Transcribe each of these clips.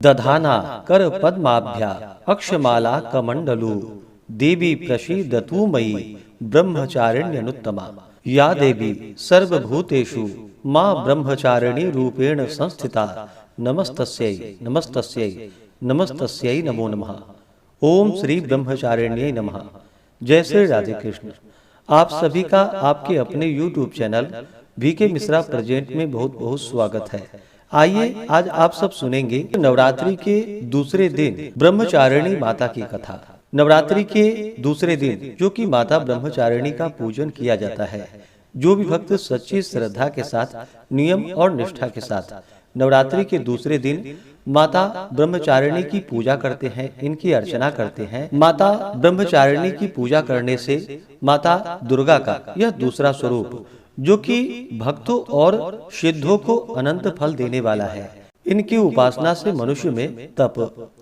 दधाना कर पद्माभ्या अक्षमाला कमंडलू देवी प्रसीदतु मयि ब्रह्मचारिण्यनुत्तमा। या देवी सर्वभूतेषु मां ब्रह्मचारिणी रूपेण संस्थिता नमस्तस्यै नमस्तस्यै नमस्तस्यै नमो नमः। ओम श्री ब्रह्मचारिण्यै नमः। जय श्री राधे कृष्ण। आप सभी का आपके अपने YouTube channel VK Mishra present में बहुत बहुत स्वागत है। आइए आज आप सब सुनेंगे नवरात्रि के दूसरे दिन ब्रह्मचारिणी माता की कथा। नवरात्रि के दूसरे दिन जो कि माता ब्रह्मचारिणी का पूजन किया जाता है, जो भी भक्त सच्ची श्रद्धा के साथ नियम और निष्ठा के साथ नवरात्रि के दूसरे दिन माता ब्रह्मचारिणी की पूजा करते हैं, इनकी अर्चना करते हैं। माता ब्रह्मचारिणी की पूजा करने से माता दुर्गा का यह दूसरा स्वरूप, जो कि भक्तों और सिद्धों को अनंत फल देने वाला है, इनकी उपासना से मनुष्य में तप,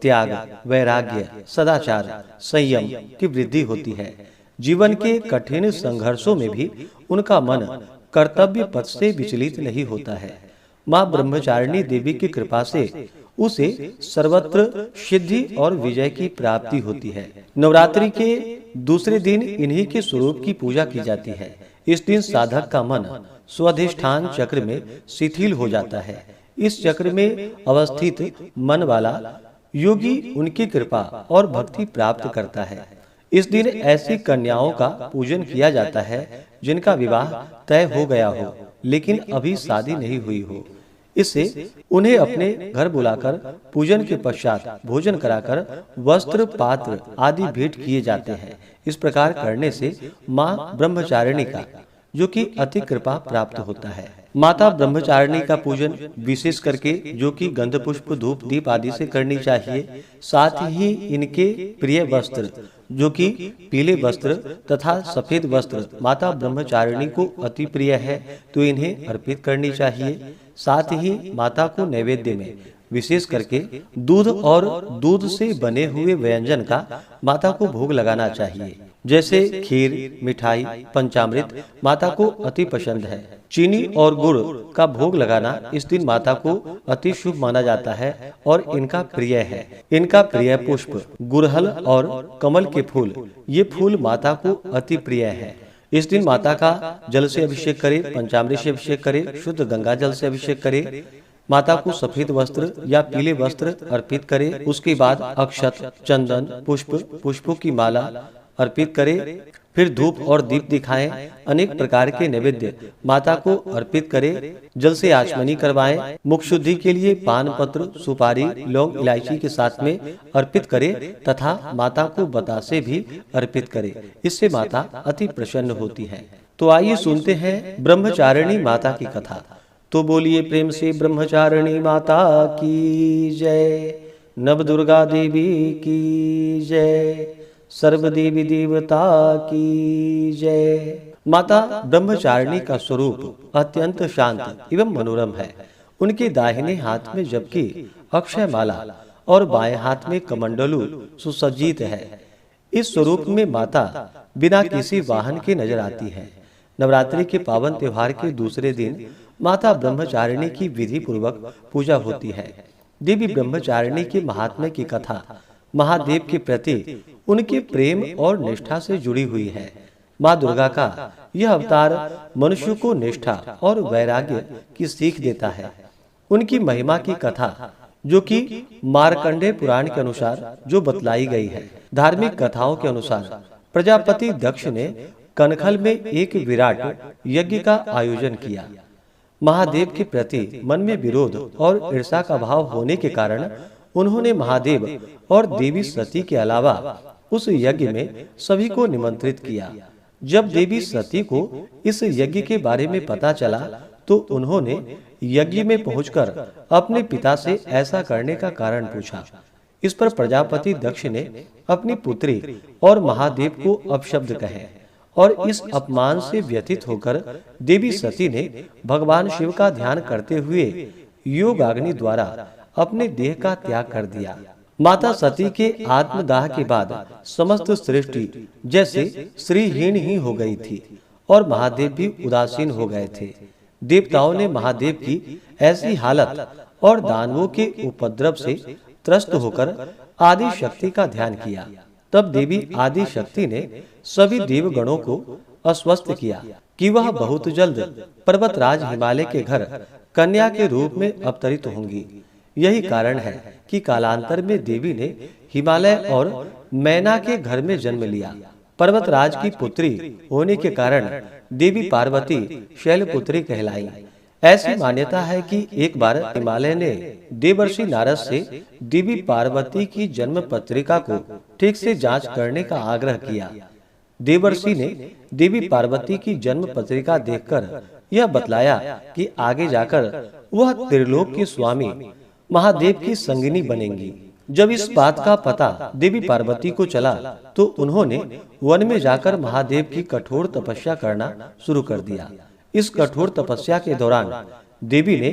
त्याग, वैराग्य, सदाचार, संयम की वृद्धि होती है। जीवन के कठिन संघर्षों में भी उनका मन कर्तव्य पथ से विचलित नहीं होता है। माँ ब्रह्मचारिणी देवी की कृपा से उसे सर्वत्र सिद्धि और विजय की प्राप्ति होती है। नवरात्रि के दूसरे दिन इन्हीं के स्वरूप की पूजा की जाती है। इस दिन साधक का मन स्वाधिष्ठान चक्र में शिथिल हो जाता है। इस चक्र में अवस्थित मन वाला योगी उनकी कृपा और भक्ति प्राप्त करता है। इस दिन ऐसी कन्याओं का पूजन किया जाता है जिनका विवाह तय हो गया हो लेकिन अभी शादी नहीं हुई हो। इससे उन्हें अपने घर बुलाकर पूजन के पश्चात भोजन कराकर वस्त्र, पात्र आदि भेंट किए जाते हैं। इस प्रकार करने से माँ ब्रह्मचारिणी का जो कि अति कृपा प्राप्त होता है। माता ब्रह्मचारिणी का पूजन विशेष करके जो कि गंध, पुष्प, धूप, दीप आदि से करनी चाहिए। साथ ही इनके प्रिय वस्त्र जो कि पीले वस्त्र तथा सफेद वस्त्र माता ब्रह्मचारिणी को अति प्रिय है, तो इन्हें अर्पित करनी चाहिए। साथ ही माता को नैवेद्य में विशेष करके दूध और दूध से बने हुए व्यंजन का माता को भोग लगाना चाहिए, जैसे खीर, मिठाई, पंचामृत माता को अति पसंद है। चीनी और गुड़ का भोग लगाना इस दिन माता को अति शुभ माना जाता है और इनका प्रिय है। इनका प्रिय पुष्प गुड़हल और कमल के फूल, ये फूल माता को अति प्रिय है। इस दिन माता का जल से अभिषेक करे, पंचामृत से अभिषेक करे, शुद्ध गंगा जल से अभिषेक करे। माता को सफेद वस्त्र या पीले वस्त्र अर्पित करे। उसके बाद अक्षत, चंदन, पुष्पों की माला अर्पित करे। फिर धूप और दीप दिखाएं। अनेक प्रकार के नैवेद्य माता को अर्पित करे। जल से आचमनी करवाएं। मुख शुद्धि के लिए पान पत्र, सुपारी, लौंग, इलायची के साथ में अर्पित करे तथा माता को बतासे भी अर्पित करे। इससे माता अति प्रसन्न होती है। तो आइए सुनते हैं ब्रह्मचारिणी माता की कथा। तो बोलिए प्रेम से ब्रह्मचारिणी माता की जय। नव दुर्गा देवी की जय। सर्व देवी देवता की जय। माता ब्रह्मचारिणी का स्वरूप अत्यंत शांत एवं मनोरम है। उनके दाहिने हाथ में जबकि अक्षय माला और बाएं हाथ में कमंडलू सुसज्जित है। इस स्वरूप में माता बिना किसी वाहन के नजर आती है। नवरात्रि के पावन त्योहार के दूसरे दिन माता ब्रह्मचारिणी की विधि पूर्वक पूजा होती है। देवी ब्रह्मचारिणी के महात्म्य की कथा महादेव के प्रति उनके प्रेम और निष्ठा से जुड़ी हुई है। माँ दुर्गा का यह अवतार मनुष्य को निष्ठा और वैराग्य की सीख देता है। उनकी महिमा की कथा जो कि मार्कंडेय पुराण के अनुसार जो बतलाई गई है। धार्मिक कथाओं के अनुसार प्रजापति दक्ष ने कनखल में एक विराट यज्ञ का आयोजन किया। महादेव के प्रति मन में विरोध और ईर्ष्या का भाव होने के कारण उन्होंने महादेव और देवी सती के अलावा उस यज्ञ में सभी को निमंत्रित किया। जब देवी सती को इस यज्ञ के बारे में पता चला तो उन्होंने यज्ञ में पहुंचकर अपने पिता से ऐसा करने का कारण पूछा। इस पर प्रजापति दक्ष ने अपनी पुत्री और महादेव को अपशब्द कहे और इस अपमान से व्यथित होकर देवी सती ने भगवान शिव का ध्यान करते हुए योगाग्नि द्वारा अपने देह का त्याग कर दिया। माता सती के आत्मदाह के बाद समस्त सृष्टि जैसे श्रीहीन ही हो गई थी और महादेव भी उदासीन हो गए थे। देवताओं ने महादेव की ऐसी हालत और दानवों के उपद्रव से त्रस्त होकर आदि शक्ति का ध्यान किया। तब देवी आदि शक्ति ने सभी देवगणों को आश्वस्त किया कि वह बहुत जल्द पर्वतराज हिमालय के घर कन्या के रूप में अवतरित होंगी। यही कारण है कि कालांतर में देवी ने हिमालय और मैना के घर में जन्म लिया। पर्वतराज की पुत्री होने के कारण देवी पार्वती शैलपुत्री कहलाई। ऐसी मान्यता है कि एक बार हिमालय ने देवर्षि नारद से देवी पार्वती की जन्म पत्रिका को ठीक से जांच करने का आग्रह किया। देवर्षि ने देवी पार्वती की जन्म पत्रिका देखकर यह बतलाया कि आगे जाकर वह त्रिलोक की स्वामी महादेव की संगिनी बनेंगी। जब इस बात का पता देवी पार्वती को चला तो उन्होंने वन में जाकर महादेव की कठोर तपस्या करना शुरू कर दिया। इस कठोर तपस्या के दौरान देवी ने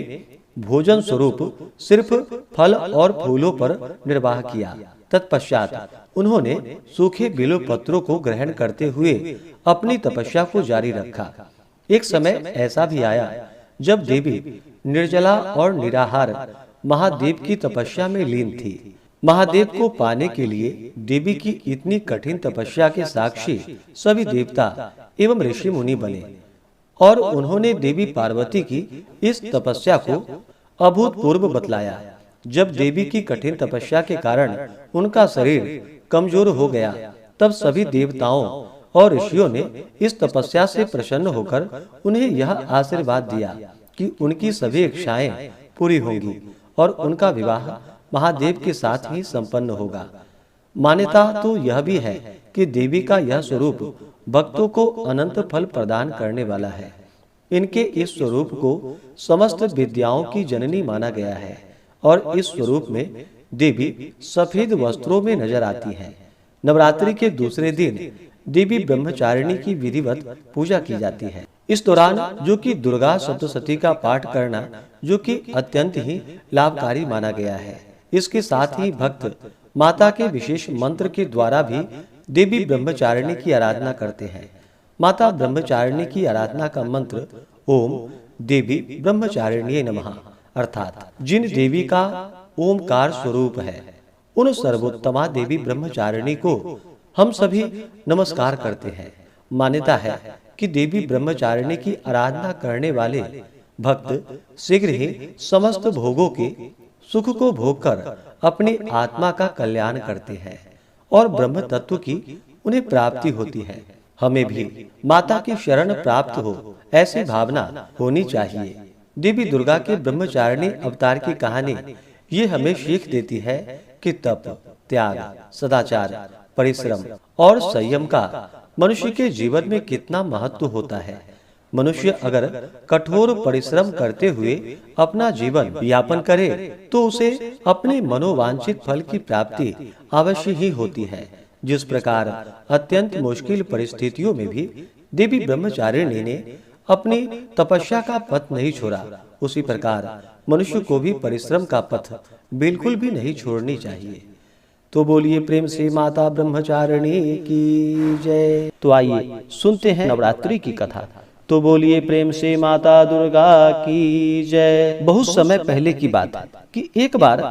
भोजन स्वरूप सिर्फ फल और फूलों पर निर्वाह किया। तत्पश्चात उन्होंने सूखे बिलो पत्रों को ग्रहण करते हुए अपनी तपस्या को जारी रखा। एक समय ऐसा भी आया जब देवी निर्जला और निराहार महादेव की तपस्या में लीन थी। महादेव को पाने के लिए देवी की इतनी कठिन तपस्या के साक्षी सभी देवता एवं ऋषि मुनि बने और उन्होंने देवी पार्वती की इस तपस्या को अभूतपूर्व बतलाया। जब देवी की कठिन तपस्या के कारण उनका शरीर कमजोर हो गया, तब सभी देवताओं और ऋषियों ने इस तपस्या से प्रसन्न होकर उन्हें यह आशीर्वाद दिया कि उनकी सभी इच्छाएं पूरी होंगी और उनका विवाह महादेव के साथ ही संपन्न होगा। मान्यता तो यह भी है कि देवी का यह स्वरूप भक्तों को अनंत फल प्रदान करने वाला है। इनके इस स्वरूप को समस्त विद्याओं की जननी माना गया है और इस स्वरूप में देवी सफेद वस्त्रों में नजर आती है। नवरात्रि के दूसरे दिन देवी ब्रह्मचारिणी की विधिवत पूजा की जाती है। इस दौरान जो कि दुर्गा सप्तशती का पाठ करना जो कि अत्यंत ही लाभकारी माना गया है। इसके साथ ही भक्त माता के विशेष मंत्र के द्वारा भी देवी ब्रह्मचारिणी की आराधना करते हैं। माता ब्रह्मचारिणी की आराधना का मंत्र ओम देवी ब्रह्मचारिणी नमः अर्थात जिन देवी का ओमकार स्वरूप है उन सर्वोत्तमा देवी ब्रह्मचारिणी को हम सभी नमस्कार करते हैं। मान्यता है कि देवी ब्रह्मचारिणी की आराधना करने वाले भक्त शीघ्र ही समस्त भोगों के सुख को भोगकर अपनी आत्मा का कल्याण करते हैं और ब्रह्म तत्व की उन्हें प्राप्ति होती है। हमें भी माता की शरण प्राप्त हो ऐसी भावना होनी चाहिए। देवी दुर्गा के ब्रह्मचारिणी अवतार की कहानी ये हमें सीख देती है कि तप, त्याग, सदाचार, परिश्रम और संयम का मनुष्य के जीवन में कितना महत्व होता है। मनुष्य अगर कठोर परिश्रम करते हुए अपना जीवन यापन करे तो उसे अपने मनोवांछित फल की प्राप्ति अवश्य ही होती है। जिस प्रकार अत्यंत मुश्किल परिस्थितियों में भी देवी ब्रह्मचारिणी ने अपनी तपस्या का पथ नहीं छोड़ा, उसी प्रकार मनुष्य को भी परिश्रम का पथ बिल्कुल भी नहीं छोड़नी चाहिए। तो बोलिए प्रेम से माता ब्रह्मचारिणी की जय। तो आइए सुनते हैं नवरात्रि की कथा। तो बोलिए प्रेम से माता दुर्गा की जय। बहुत समय पहले की बात है कि एक बार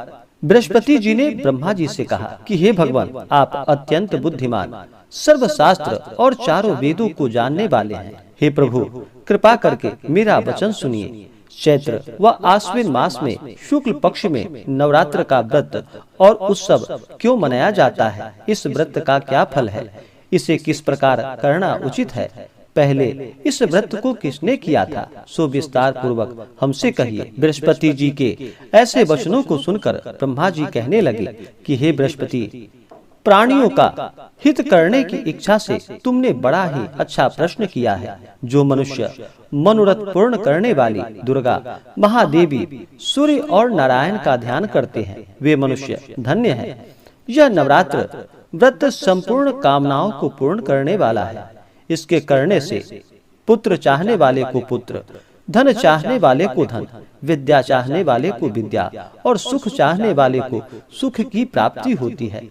बृहस्पति जी ने ब्रह्मा जी से कहा कि हे भगवान, आप अत्यंत बुद्धिमान, सर्वशास्त्र और चारों वेदों को जानने वाले हैं। हे प्रभु, कृपा करके मेरा वचन सुनिए। चैत्र व आश्विन मास में शुक्ल पक्ष में नवरात्र का व्रत और उत्सव क्यों मनाया जाता है? इस व्रत का क्या फल है? इसे किस प्रकार करना उचित है? पहले इस व्रत को किसने किया था? सो विस्तार पूर्वक हमसे कहिए। बृहस्पति जी के ऐसे वचनों को सुनकर ब्रह्मा जी कहने लगे कि हे बृहस्पति, प्राणियों का हित करने की इच्छा से तुमने बड़ा ही अच्छा प्रश्न किया है। जो मनुष्य मनोरथ पूर्ण करने वाली दुर्गा महादेवी सूर्य और नारायण का ध्यान करते हैं वे मनुष्य धन्य हैं। यह नवरात्र व्रत संपूर्ण कामनाओं को पूर्ण करने वाला है। इसके करने से पुत्र चाहने वाले को पुत्र, धन चाहने वाले को धन, विद्या चाहने वाले को विद्या और सुख चाहने वाले को सुख की प्राप्ति होती है।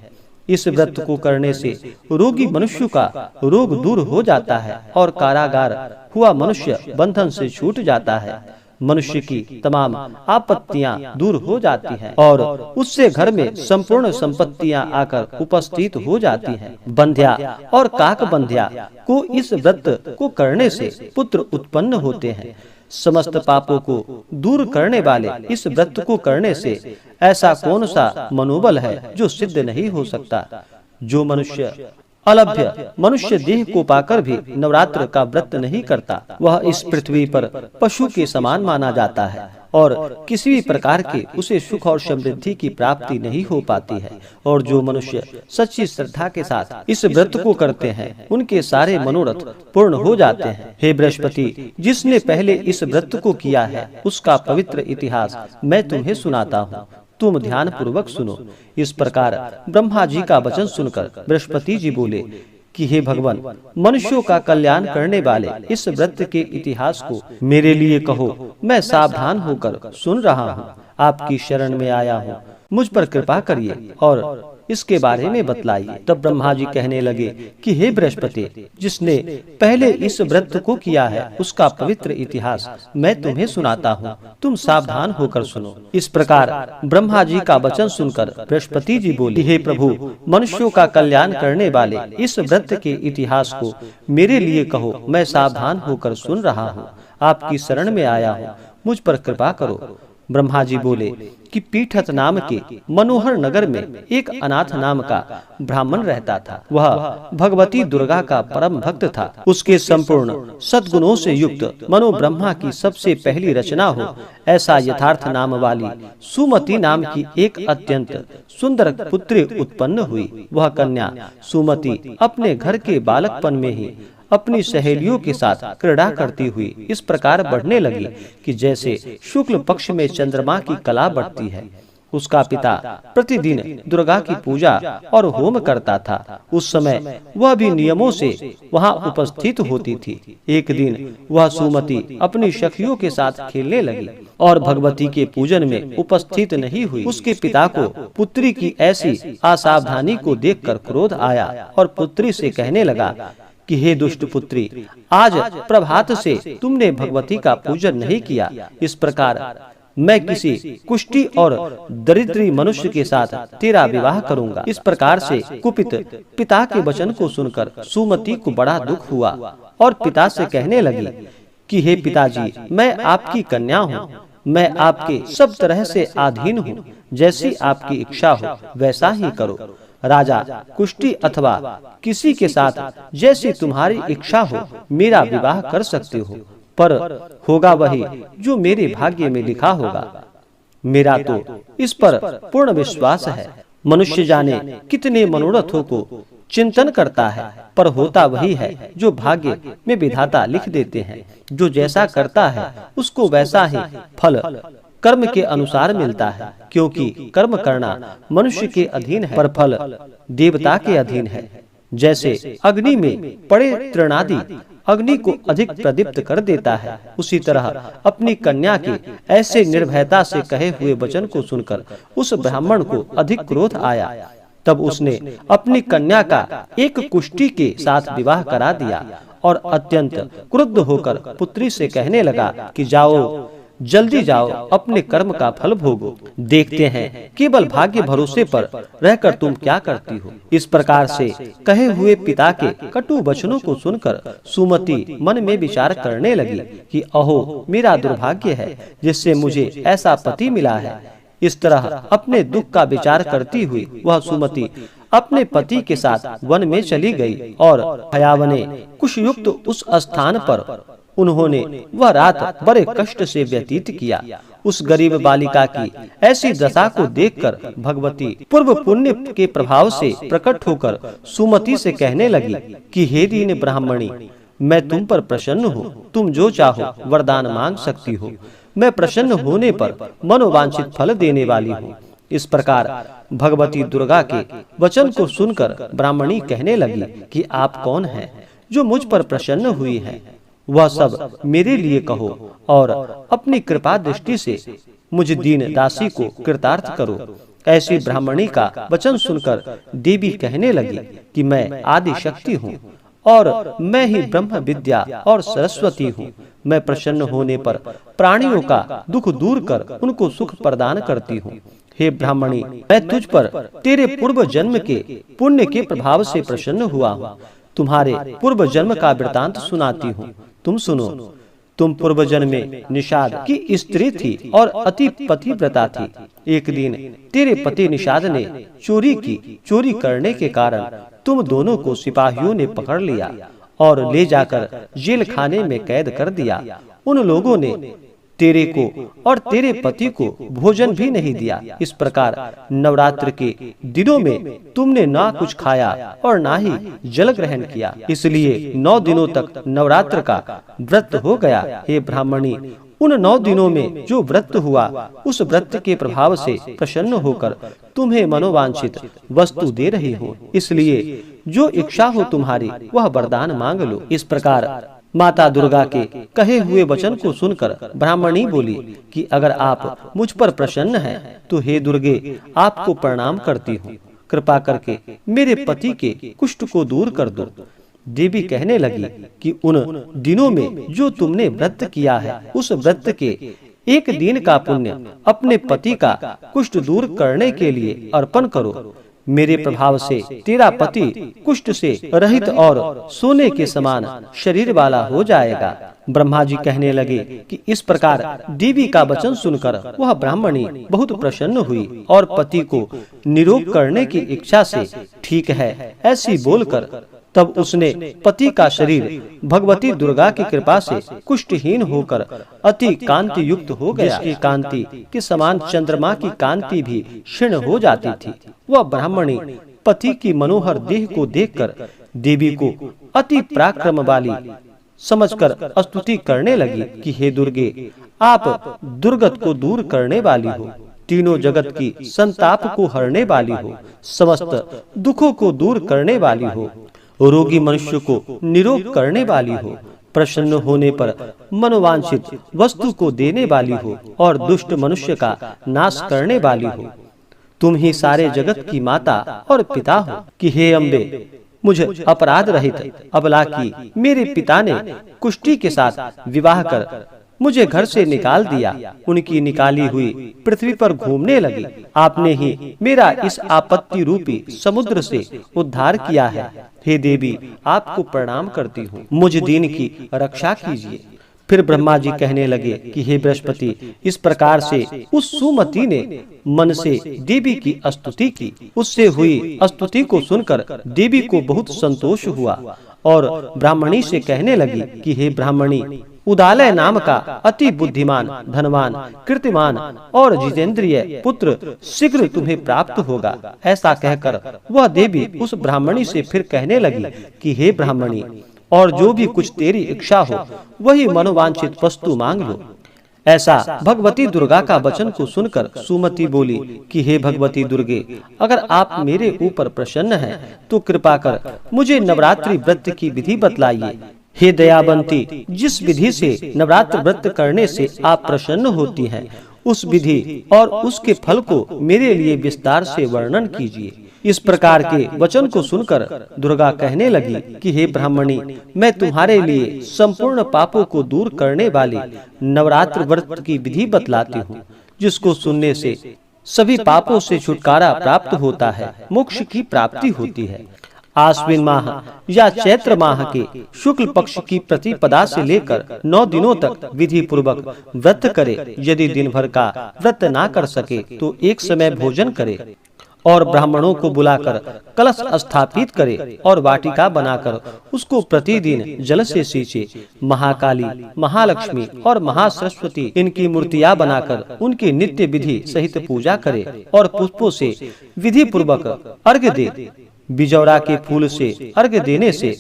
इस व्रत को करने से रोगी मनुष्य का रोग दूर हो जाता है और कारागार हुआ मनुष्य बंधन से छूट जाता है। मनुष्य की तमाम आपत्तियां दूर हो जाती हैं और उससे घर में संपूर्ण संपत्तियां आकर उपस्थित हो जाती हैं। बंध्या और काक बंध्या को इस व्रत को करने से पुत्र उत्पन्न होते हैं। समस्त पापों को दूर करने वाले इस व्रत को करने से ऐसा कौन सा मनोबल है जो सिद्ध नहीं हो सकता। जो मनुष्य अलभ्य मनुष्य देह को पाकर भी नवरात्र का व्रत नहीं करता, वह इस पृथ्वी पर पशु के समान माना जाता है और किसी भी प्रकार के उसे सुख और समृद्धि की प्राप्ति नहीं हो पाती है। और जो मनुष्य सच्ची श्रद्धा के साथ इस व्रत को करते हैं, उनके सारे मनोरथ पूर्ण हो जाते हैं। हे बृहस्पति, जिसने पहले इस व्रत को किया है, उसका पवित्र इतिहास मैं तुम्हें सुनाता हूँ, तुम ध्यान पूर्वक सुनो। इस प्रकार ब्रह्मा जी का वचन सुनकर बृहस्पति जी बोले कि हे भगवान, मनुष्यों का कल्याण करने वाले इस व्रत के इतिहास को मेरे लिए कहो, मैं सावधान होकर सुन रहा हूँ। आपकी शरण में आया हूँ, मुझ पर कृपा करिए और इसके बारे में बतलाइए। तब ब्रह्मा जी कहने लगे कि हे बृहस्पति, जिसने पहले इस व्रत को किया है, उसका पवित्र इतिहास मैं तुम्हें सुनाता हूँ, तुम सावधान होकर सुनो। इस प्रकार ब्रह्मा जी का वचन सुनकर बृहस्पति जी बोले, हे प्रभु, मनुष्यों का कल्याण करने वाले इस व्रत के इतिहास को मेरे लिए कहो, मैं सावधान होकर सुन रहा हूँ। आपकी शरण में आया हूँ, मुझ पर कृपा करो। ब्रह्मा जी बोले कि पीठत नाम के मनोहर नगर में एक अनाथ नाम का ब्राह्मण रहता था। वह भगवती दुर्गा का परम भक्त था। उसके संपूर्ण सद्गुणों से युक्त मनो ब्रह्मा की सबसे पहली रचना हो, ऐसा यथार्थ नाम वाली सुमति नाम की एक अत्यंत सुंदर पुत्री उत्पन्न हुई। वह कन्या सुमति अपने घर के बालकपन में ही अपनी सहेलियों के साथ क्रीड़ा करती हुई इस प्रकार बढ़ने लगी कि जैसे शुक्ल पक्ष में चंद्रमा की कला बढ़ती है। उसका पिता प्रतिदिन दुर्गा की पूजा और होम करता था। उस समय वह भी नियमों से वहां उपस्थित होती थी। एक दिन वह सुमति अपनी सखियों के साथ खेलने लगी और भगवती के पूजन में उपस्थित नहीं हुई। उसके पिता को पुत्री की ऐसी असावधानी को देखकर क्रोध आया और पुत्री से कहने लगा कि हे दुष्ट पुत्री, आज प्रभात से तुमने भगवती का पूजन नहीं किया। इस प्रकार मैं किसी कुष्ठी और दरिद्री मनुष्य के साथ तेरा विवाह करूंगा। इस प्रकार से कुपित पिता के वचन को सुनकर सुमति को बड़ा दुख हुआ और पिता से कहने लगी कि हे पिताजी, मैं आपकी कन्या हूँ, मैं आपके सब तरह से अधीन हूँ, जैसी आपकी इच्छा हो वैसा ही करो। राजा कुष्ठी अथवा किसी के साथ जैसी तुम्हारी इच्छा हो मेरा विवाह कर सकते हो, पर होगा वही जो मेरे भाग्य में लिखा होगा। मेरा तो इस पर पूर्ण विश्वास है। मनुष्य जाने कितने मनोरथों को चिंतन करता है, पर होता वही है जो भाग्य में विधाता लिख देते हैं। जो जैसा करता है उसको वैसा ही फल कर्म के अनुसार मिलता है, क्योंकि कर्म करना मनुष्य के अधीन है, पर फल देवता के अधीन है। जैसे अग्नि में पड़े तृणादि अग्नि को अधिक प्रदीप्त कर देता है, उसी तरह अपनी कन्या के ऐसे निर्भयता से कहे हुए वचन को सुनकर उस ब्राह्मण को अधिक क्रोध आया। तब उसने अपनी कन्या का एक कुष्ठी के साथ विवाह करा दिया और अत्यंत क्रुद्ध होकर पुत्री से कहने लगा कि जाओ, जल्दी जाओ, अपने कर्म का फल भोगो। देखते हैं केवल भाग्य भरोसे पर रहकर तुम क्या करती हो। इस प्रकार से कहे हुए पिता के कटु वचनों को सुनकर सुमति मन में विचार करने लगी कि अहो, मेरा दुर्भाग्य है जिससे मुझे ऐसा पति मिला है। इस तरह अपने दुख का विचार करती हुई वह सुमति अपने पति के साथ वन में चली गई और भयावने कुशयुक्त उस स्थान पर उन्होंने वह रात बड़े कष्ट से व्यतीत किया। उस गरीब बालिका की ऐसी दशा को देखकर भगवती पूर्व पुण्य के प्रभाव से प्रकट होकर सुमति से कहने लगी कि हे दीन ब्राह्मणी, मैं तुम पर प्रसन्न हूँ, तुम जो चाहो वरदान मांग सकती हो। मैं प्रसन्न होने पर मनोवांछित फल देने वाली हूँ। इस प्रकार भगवती दुर्गा के वचन को सुनकर ब्राह्मणी कहने लगी कि आप कौन हैं जो मुझ पर प्रसन्न हुई हैं? वह सब मेरे लिए कहो और अपनी कृपा दृष्टि से मुझ दीन दासी को कृतार्थ करो। ऐसी ब्राह्मणी का वचन सुनकर देवी कहने लगी कि मैं आदि शक्ति हूँ और मैं ही ब्रह्म विद्या और सरस्वती हूँ। मैं प्रसन्न होने पर प्राणियों का दुख दूर कर उनको सुख प्रदान करती हूँ। हे ब्राह्मणी, मैं तुझ पर तेरे पूर्व जन्म के पुण्य के प्रभाव से प्रसन्न हुआ हूँ। तुम्हारे पूर्व जन्म का वृतांत सुनाती हूँ, तुम सुनो। तुम पूर्व जन्म में निषाद की स्त्री थी और अति पतिव्रता थी। एक दिन तेरे पति निषाद ने चोरी की। चोरी करने के कारण तुम दोनों को सिपाहियों ने पकड़ लिया और ले जाकर जेल खाने में कैद कर दिया। उन लोगों ने तेरे को और तेरे पति को भोजन भी नहीं दिया। इस प्रकार नवरात्र के दिनों में तुमने ना कुछ खाया और ना ही जल ग्रहण किया, इसलिए 9 दिनों तक नवरात्र का व्रत हो गया। हे ब्राह्मणी, उन 9 दिनों में जो व्रत हुआ, उस व्रत के प्रभाव से प्रसन्न होकर तुम्हें मनोवांछित वस्तु दे रही हूँ। इसलिए जो इच्छा हो तुम्हारी वह वरदान मांग लो। इस प्रकार माता दुर्गा के कहे हुए वचन को सुनकर ब्राह्मणी बोली कि अगर आप मुझ पर प्रसन्न हैं तो हे दुर्गे, आपको प्रणाम करती हूँ। कृपा करके मेरे पति के कुष्ठ को दूर कर दो। देवी कहने लगी कि उन दिनों में जो तुमने व्रत किया है, उस व्रत के एक दिन का पुण्य अपने पति का कुष्ठ दूर करने के लिए अर्पण करो। मेरे प्रभाव से तेरा पति कुष्ठ से रहित और सोने के समान शरीर वाला हो जाएगा। ब्रह्मा जी कहने लगे कि इस प्रकार देवी का वचन सुनकर वह ब्राह्मणी बहुत प्रसन्न हुई और पति को निरोग करने की इच्छा से ठीक है ऐसी बोलकर तब उसने पति का शरीर भगवती दुर्गा की कृपा से कुष्ठहीन होकर अति कांति युक्त हो गया। जिसकी कांति के समान चंद्रमा की कांति भी क्षीण हो जाती थी। वह ब्राह्मणी पति की मनोहर देह को देखकर देवी को अति पराक्रम वाली समझकर स्तुति करने लगी कि हे दुर्गे, आप दुर्गत को दूर करने वाली हो, तीनों जगत की संताप को हरने वाली हो, समस्त दुखों को दूर करने वाली हो, रोगी मनुष्य को निरोग करने वाली हो, प्रसन्न होने पर मनोवांछित वस्तु को देने वाली हो और दुष्ट मनुष्य का नाश करने वाली हो। तुम ही सारे जगत की माता और पिता हो कि हे अम्बे, मुझे अपराध रहित अबला की मेरे पिता ने कुष्ठी के साथ विवाह कर मुझे घर से निकाल दिया। उनकी निकाली हुई पृथ्वी पर घूमने लगी। आपने ही मेरा इस आपत्ति रूपी समुद्र से उद्धार किया है। हे देवी, आपको प्रणाम करती हूँ, मुझ दीन की रक्षा कीजिए। फिर ब्रह्मा जी कहने लगे कि हे बृहस्पति, इस प्रकार से उस सुमति ने मन से देवी की स्तुति की। उससे हुई स्तुति को सुनकर देवी को बहुत संतोष हुआ और ब्राह्मणी से कहने लगी कि हे ब्राह्मणी, उदालय नाम का अति बुद्धिमान, धनवान, कीर्तिमान और जितेंद्रिय पुत्र शीघ्र तुम्हें प्राप्त होगा। ऐसा कहकर वह देवी उस ब्राह्मणी से फिर कहने लगी कि हे ब्राह्मणी, और जो भी कुछ तेरी इच्छा हो वही मनोवांछित वस्तु मांग लो। ऐसा भगवती दुर्गा का वचन को सुनकर सुमति बोली कि हे भगवती दुर्गे, अगर आप मेरे ऊपर प्रसन्न हैं तो कृपा कर मुझे नवरात्रि व्रत की विधि बतलाइए। हे दयावंती, जिस विधि से नवरात्र व्रत करने से आप प्रसन्न होती हैं, उस विधि और उसके फल को मेरे लिए विस्तार से वर्णन कीजिए। इस प्रकार के वचन को सुनकर दुर्गा कहने लगी कि हे ब्राह्मणी, मैं तुम्हारे लिए संपूर्ण पापों को दूर करने वाली नवरात्र व्रत की विधि बतलाती हूँ, जिसको सुनने से सभी पापों से छुटकारा प्राप्त होता है, मोक्ष की प्राप्ति होती है। आश्विन माह या चैत्र माह के शुक्ल पक्ष की प्रतिपदा से लेकर 9 दिनों तक विधि पूर्वक व्रत करे। यदि दिन भर का व्रत ना कर सके तो एक समय भोजन करे और ब्राह्मणों को बुलाकर कलश स्थापित करे और वाटिका बनाकर उसको प्रतिदिन जल से सींचे। महाकाली, महालक्ष्मी और महासरस्वती इनकी मूर्तियां बनाकर उनकी नित्य विधि सहित पूजा करे और पुष्पों से विधि पूर्वक अर्घ्य दे। बिजौरा के फूल से अर्घ्य देने से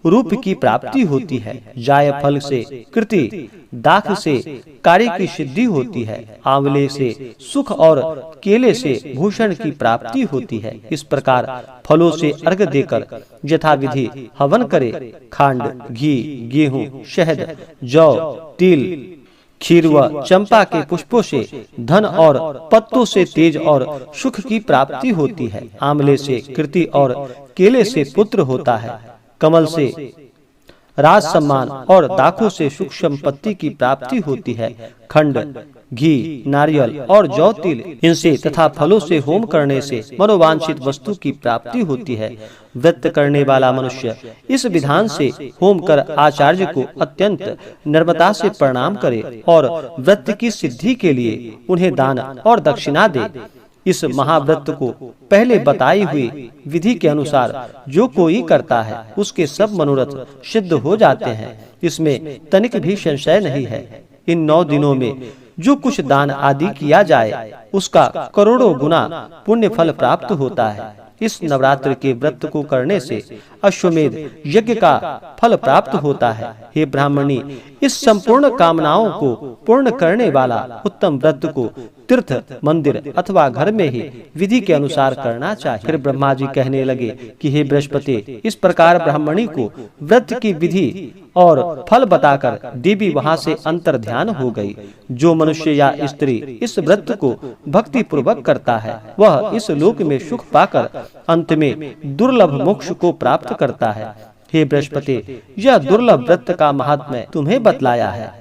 रूप की प्राप्ति होती है। जायफल से कृति, दाख से कार्य की सिद्धि होती है। आंवले से सुख और केले से भूषण की प्राप्ति होती है। इस प्रकार फलों से अर्घ्य देकर यथाविधि हवन करे। खांड, घी, गेहूं, शहद, जौ, तिल, खीर व चंपा के पुष्पों से धन और पत्तों से तेज और सुख की प्राप्ति होती है। आंवले से कृति और केले से पुत्र होता है। कमल से राज सम्मान और दाखों से सुख संपत्ति की प्राप्ति होती है। खंड, घी, नारियल और जौ तिल इनसे तथा फलों से होम करने से मनोवांछित वस्तु की प्राप्ति होती है। व्रत करने वाला मनुष्य इस विधान से होम कर आचार्य को अत्यंत नम्रता से प्रणाम करे और व्रत की सिद्धि के लिए उन्हें दान और दक्षिणा दे। इस महाव्रत को पहले बताई हुई विधि के अनुसार जो कोई करता है उसके सब मनोरथ सिद्ध हो जाते हैं। इसमें तनिक भी संशय नहीं है। इन 9 दिनों में जो कुछ दान आदि किया जाए उसका करोड़ों गुना पुण्य फल प्राप्त होता है। इस नवरात्र के व्रत को करने से अश्वमेध यज्ञ का फल प्राप्त होता है। हे ब्राह्मणी, इस संपूर्ण कामनाओं को पूर्ण करने वाला उत्तम व्रत को तीर्थ, मंदिर अथवा घर में ही विधि के अनुसार करना चाहिए। फिर ब्रह्मा जी कहने लगे कि हे बृहस्पति, इस प्रकार ब्राह्मणी को व्रत की विधि और फल बताकर देवी वहां से अंतर ध्यान हो गई। जो मनुष्य या स्त्री इस व्रत को भक्ति पूर्वक करता है वह इस लोक में सुख पाकर अंत में दुर्लभ मोक्ष को प्राप्त करता है। हे बृहस्पति, यह दुर्लभ व्रत का महात्म्य तुम्हें बतलाया है।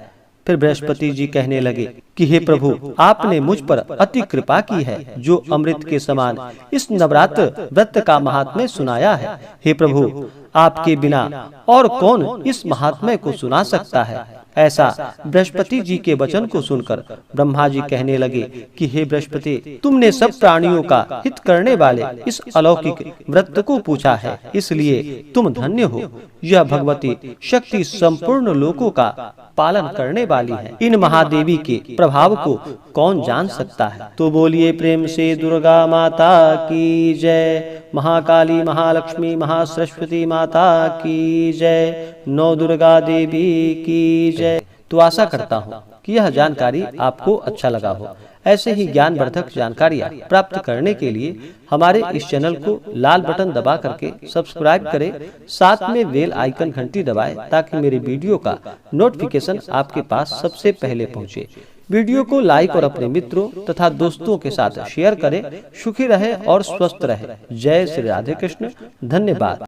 फिर बृहस्पति जी कहने लगे कि हे प्रभु, आपने मुझ पर अति कृपा की है जो अमृत के समान इस नवरात्र व्रत का महात्म्य सुनाया है। हे प्रभु, आपके बिना और कौन इस महात्म्य को सुना सकता है। ऐसा बृहस्पति जी के वचन को सुनकर ब्रह्मा जी कहने लगे कि हे बृहस्पति, तुमने सब प्राणियों का हित करने वाले इस अलौकिक व्रत को पूछा है, इसलिए तुम धन्य हो। यह भगवती शक्ति संपूर्ण लोकों का पालन करने वाली है। इन महादेवी के प्रभाव को कौन जान सकता है। तो बोलिए प्रेम से दुर्गा माता की जय, महाकाली, महालक्ष्मी, महासरस्वती माता की जय, नौ दुर्गा देवी की जय। तो आशा करता हूँ कि यह जानकारी आपको अच्छा लगा हो। ऐसे ही ज्ञानवर्धक जानकारियाँ प्राप्त करने के लिए हमारे इस चैनल को लाल बटन दबा करके सब्सक्राइब करें, साथ में बेल आइकन घंटी दबाएं ताकि मेरे वीडियो का नोटिफिकेशन आपके पास सबसे पहले पहुंचे। वीडियो को लाइक और अपने मित्रों तथा दोस्तों के साथ शेयर करें। सुखी रहे और स्वस्थ रहे। जय श्री राधे कृष्ण। धन्यवाद।